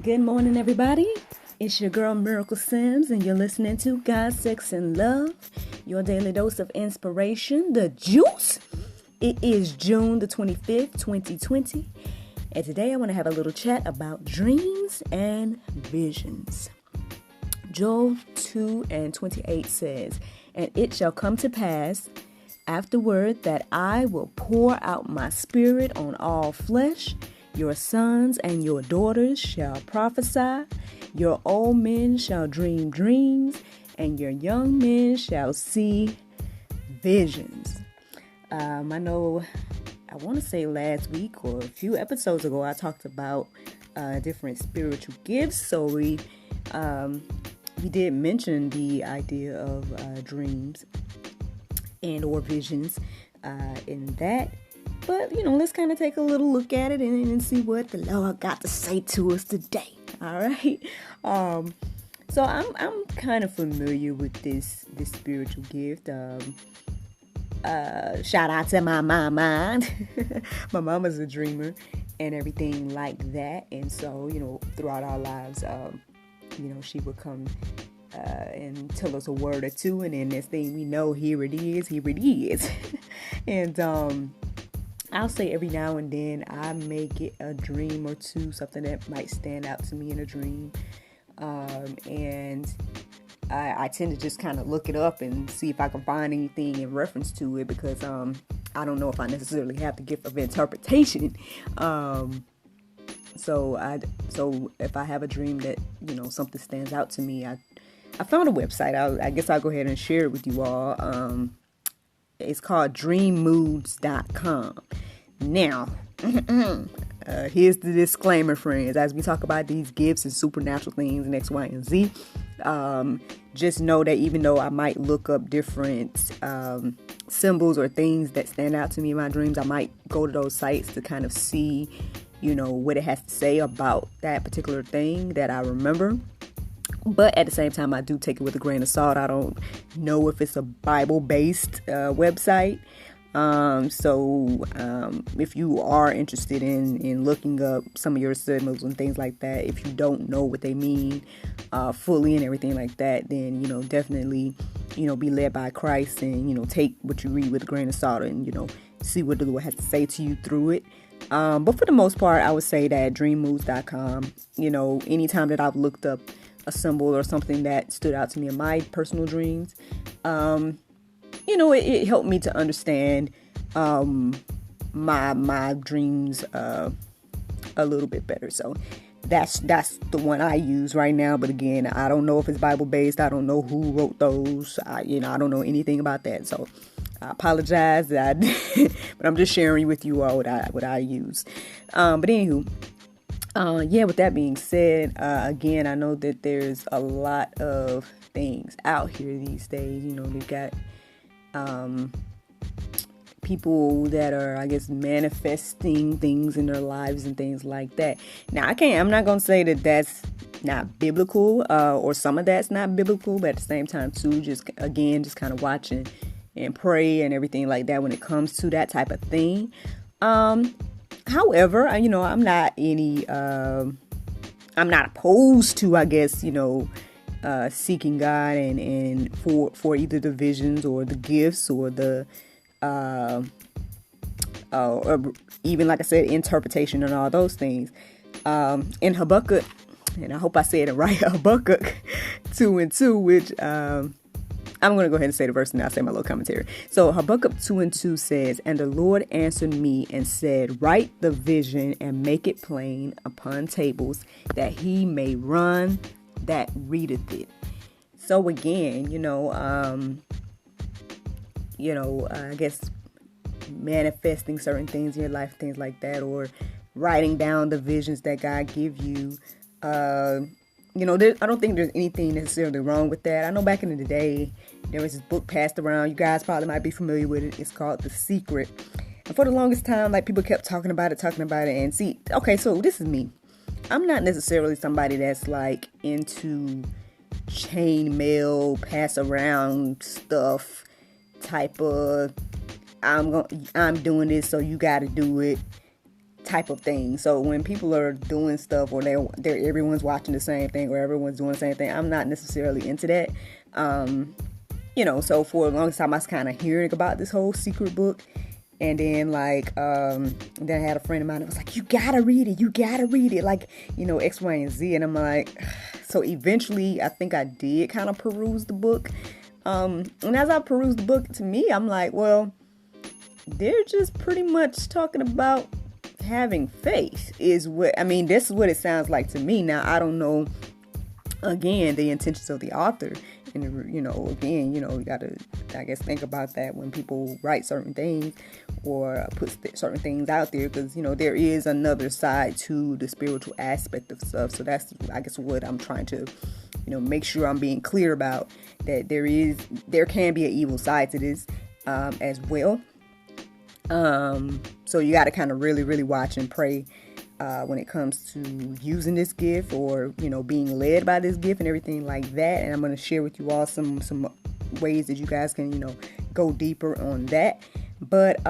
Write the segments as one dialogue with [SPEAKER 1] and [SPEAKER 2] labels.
[SPEAKER 1] Good morning, everybody. It's your girl Miracle Sims, and you're listening to God, Sex, and Love, your daily dose of inspiration, the juice. It is June the 25th, 2020, and today I want to have a little chat about dreams and visions. Joel 2:28 says, "And it shall come to pass afterward that I will pour out my spirit on all flesh. Your sons and your daughters shall prophesy. Your old men shall dream dreams, and your young men shall see visions." I know, I want to say last week or a few episodes ago, I talked about different spiritual gifts. So we did mention the idea of dreams and or visions in that. But, let's kind of take a little look at it and see what the Lord got to say to us today. All right. So I'm kind of familiar with this spiritual gift. Shout out to my mama. My mama's a dreamer and everything like that. And so, throughout our lives, she would come and tell us a word or two. And then next thing we know, here it is. And I'll say every now and then I may get a dream or two, something that might stand out to me in a dream. And I tend to just kind of look it up and see if I can find anything in reference to it, because I don't know if I necessarily have the gift of interpretation. So if I have a dream that, something stands out to me, I found a website. I guess I'll go ahead and share it with you all. It's called dreammoods.com. Now, here's the disclaimer, friends. As we talk about these gifts and supernatural things and X, Y, and Z, just know that even though I might look up different symbols or things that stand out to me in my dreams, I might go to those sites to kind of see, what it has to say about that particular thing that I remember. But at the same time, I do take it with a grain of salt. I don't know if it's a Bible-based website. So if you are interested in looking up some of your symbols and things like that, if you don't know what they mean fully and everything like that, then, definitely, be led by Christ and, take what you read with a grain of salt and, see what the Lord has to say to you through it. But for the most part, I would say that dreammoods.com, anytime that I've looked up a symbol or something that stood out to me in my personal dreams, it helped me to understand my dreams a little bit better. So that's the one I use right now. But again, I don't know if it's Bible based. I don't know who wrote those. I don't know anything about that. So I apologize that but I'm just sharing with you all what I use. But anywho. With that being said, again, I know that there's a lot of things out here these days. They've got people that are, I guess, manifesting things in their lives and things like that. Now, I'm not going to say that that's not biblical, or some of that's not biblical, but at the same time, too, just kind of watching and pray and everything like that when it comes to that type of thing. However, I'm not I'm not opposed to, I guess, seeking God and for either the visions or the gifts or the, or even, like I said, interpretation and all those things. In Habukuk, and I hope I said it right, Habukuk 2:2, which, I'm going to go ahead and say the verse and I'll say my little commentary. So Habukuk 2:2 says, "And the Lord answered me and said, Write the vision and make it plain upon tables, that he may run that readeth it." So again, I guess manifesting certain things in your life, things like that, or writing down the visions that God give you. I don't think there's anything necessarily wrong with that. I know back in the day, there was this book passed around. You guys probably might be familiar with it. It's called The Secret. And for the longest time, people kept talking about it. And see, okay, so this is me. I'm not necessarily somebody that's into chain mail, pass around stuff type of, I'm doing this, so you got to do it type of thing. So when people are doing stuff, or they're everyone's watching the same thing, or everyone's doing the same thing, I'm not necessarily into that. So for the longest time I was kind of hearing about this whole secret book. And then then I had a friend of mine that was like, you gotta read it, like, X, Y, and Z. And I'm like, so eventually I think I did kind of peruse the book. And as I perused the book, to me, I'm like, well, they're just pretty much talking about having faith this is what it sounds like to me. Now, I don't know, again, the intentions of the author. And, again, you got to, I guess, think about that when people write certain things or put certain things out there, because, there is another side to the spiritual aspect of stuff. So that's, I guess, what I'm trying to, make sure I'm being clear about, that there can be an evil side to this as well. So you got to kind of really, really watch and pray when it comes to using this gift, or, being led by this gift and everything like that. And I'm going to share with you all some ways that you guys can, go deeper on that. But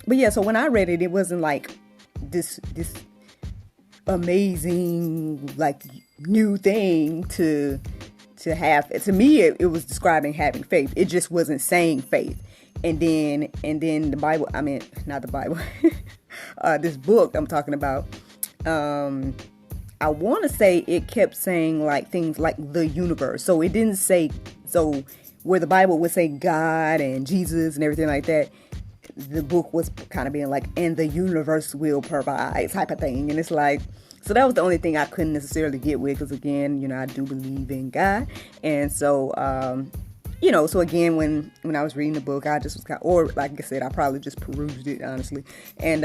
[SPEAKER 1] yeah, so when I read it, it wasn't like this amazing, like, new thing to have. To me, it was describing having faith. It just wasn't saying faith. And then the Bible, not the Bible, this book I'm talking about, I want to say it kept saying like things like the universe. So it didn't say, so where the Bible would say God and Jesus and everything like that, the book was kind of being like, and the universe will provide, type of thing. And it's like, so that was the only thing I couldn't necessarily get with, because again, I do believe in God. And so, so again, when I was reading the book, I just was or like I said, I probably just perused it, honestly. And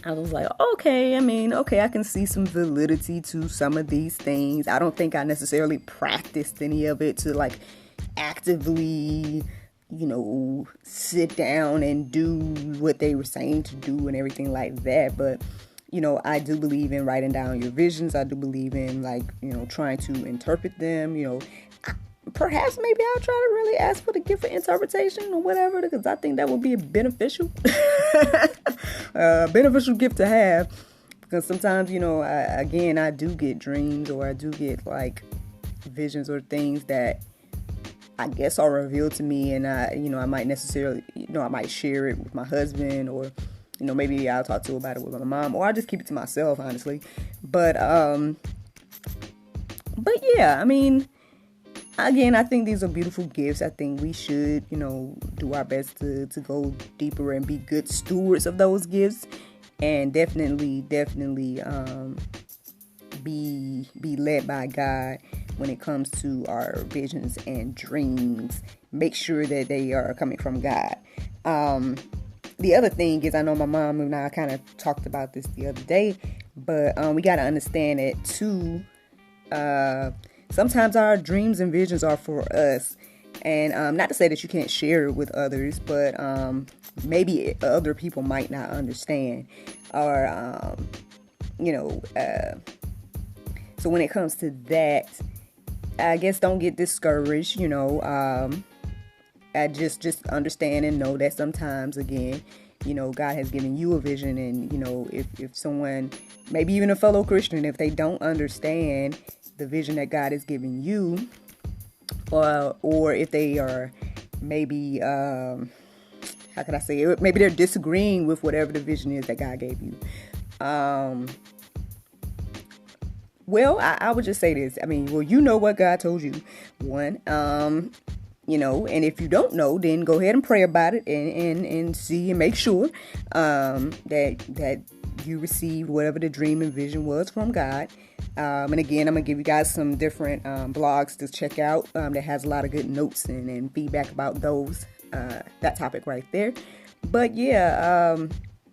[SPEAKER 1] I was like, okay, I can see some validity to some of these things. I don't think I necessarily practiced any of it to like actively, sit down and do what they were saying to do and everything like that. But, I do believe in writing down your visions. I do believe in trying to interpret them, Perhaps maybe I'll try to really ask for the gift of interpretation or whatever, because I think that would be a beneficial gift to have. Because sometimes, I do get dreams, or I do get like visions or things that I guess are revealed to me, and I might necessarily, I might share it with my husband, or maybe I'll talk about it with my mom, or I'll just keep it to myself, honestly. But yeah, again, I think these are beautiful gifts. I think we should, do our best to go deeper and be good stewards of those gifts, and definitely be led by God when it comes to our visions and dreams. Make sure that they are coming from God. The other thing is, I know my mom and I kind of talked about this the other day, but we got to understand that too. Sometimes our dreams and visions are for us. And not to say that you can't share it with others, but maybe other people might not understand. Or, so when it comes to that, I guess don't get discouraged, I just understand and know that sometimes, again, God has given you a vision, and, if someone, maybe even a fellow Christian, if they don't understand the vision that God has given you, or if they are maybe, how can I say it? Maybe they're disagreeing with whatever the vision is that God gave you. Well, I would just say this. You know what God told you. One, and if you don't know, then go ahead and pray about it and see and make sure that you received whatever the dream and vision was from God. And again, I'm going to give you guys some different blogs to check out that has a lot of good notes and feedback about those, that topic right there. But yeah,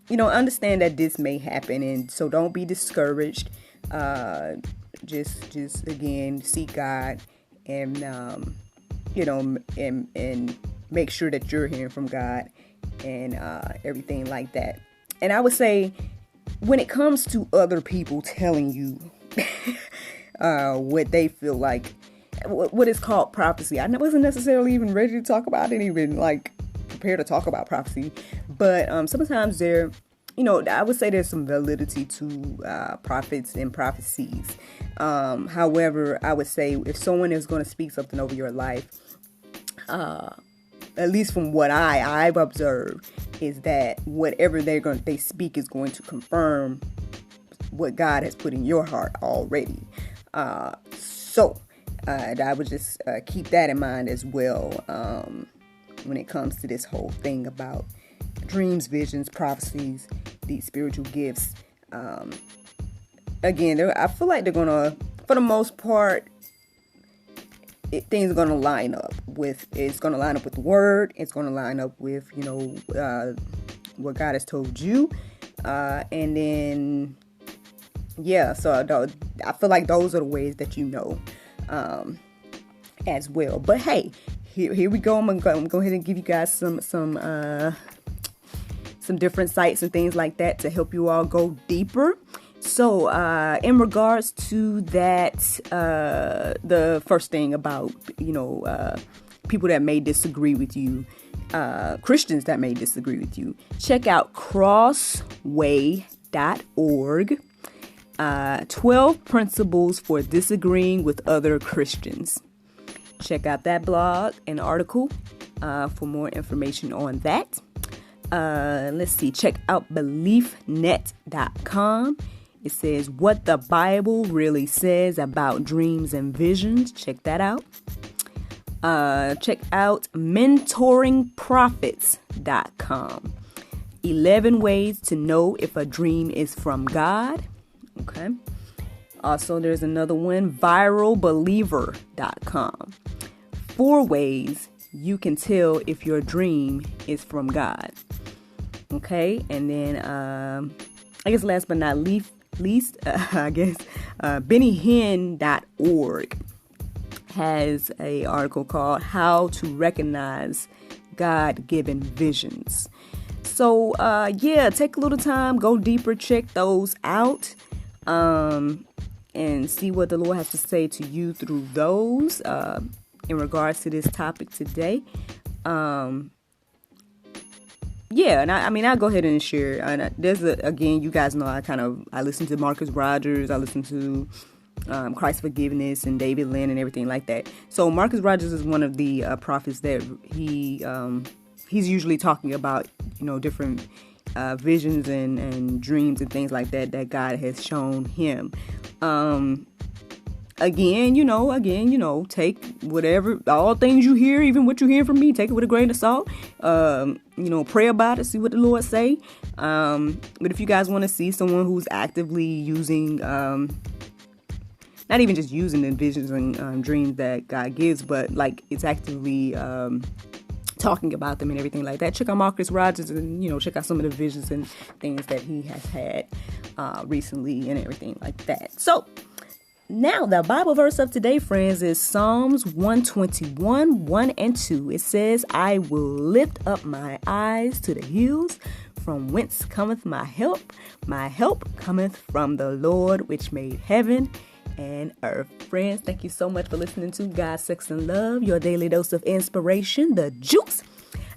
[SPEAKER 1] understand that this may happen, and so don't be discouraged. Just again, seek God, and and make sure that you're hearing from God, and everything like that. And I would say, when it comes to other people telling you what they feel like, what is called prophecy, I wasn't necessarily even ready to talk about it, even like prepared to talk about prophecy, but sometimes they're I would say there's some validity to prophets and prophecies. However, I would say if someone is going to speak something over your life, at least from what I've observed, is that whatever they speak is going to confirm what God has put in your heart already. So I would just keep that in mind as well when it comes to this whole thing about dreams, visions, prophecies, these spiritual gifts. Again, I feel like they're gonna, for the most part, things are gonna line up with. It's gonna line up with the word. It's gonna line up with what God has told you, and then So I feel like those are the ways that as well. But hey, here we go. I'm gonna go ahead and give you guys some different sites and things like that to help you all go deeper. So in regards to that, the first thing about people that may disagree with you, Christians that may disagree with you, check out crossway.org. 12 Principles for Disagreeing with Other Christians. Check out that blog and article for more information on that. Let's see. Check out beliefnet.com. It says what the Bible really says about dreams and visions. Check that out. Check out mentoringprophets.com. 11 ways to know if a dream is from God. Okay. Also, there's another one, viralbeliever.com. 4 ways you can tell if your dream is from God. Okay. And then, I guess last but not least, bennyhinn.org has a article called How to Recognize God-Given Visions. So, take a little time, go deeper, check those out, and see what the Lord has to say to you through those, in regards to this topic today. And I'll go ahead and share. Again, you guys know I listen to Marcus Rogers, I listen to Christ Forgiveness and David Lynn and everything like that. So Marcus Rogers is one of the prophets that he's usually talking about, different visions and dreams and things like that God has shown him. Again, take whatever, all things you hear, even what you hear from me, take it with a grain of salt. Pray about it, see what the Lord say. But if you guys want to see someone who's actively using, not even just using the visions and dreams that God gives, but like it's actively talking about them and everything like that, check out Marcus Rogers and, check out some of the visions and things that he has had recently and everything like that. So, now, the Bible verse of today, friends, is Psalms 121, 1 and 2. It says, I will lift up my eyes to the hills, from whence cometh my help. My help cometh from the Lord, which made heaven and earth. Friends, thank you so much for listening to God, Sex, and Love, your daily dose of inspiration, the juice.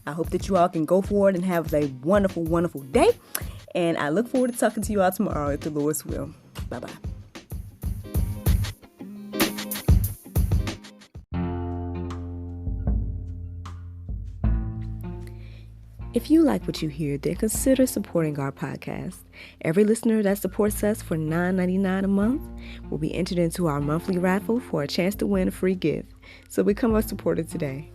[SPEAKER 1] I hope that you all can go forward and have a wonderful, wonderful day. And I look forward to talking to you all tomorrow if the Lord's will. Bye-bye. If you like what you hear, then consider supporting our podcast. Every listener that supports us for $9.99 a month will be entered into our monthly raffle for a chance to win a free gift. So become a supporter today.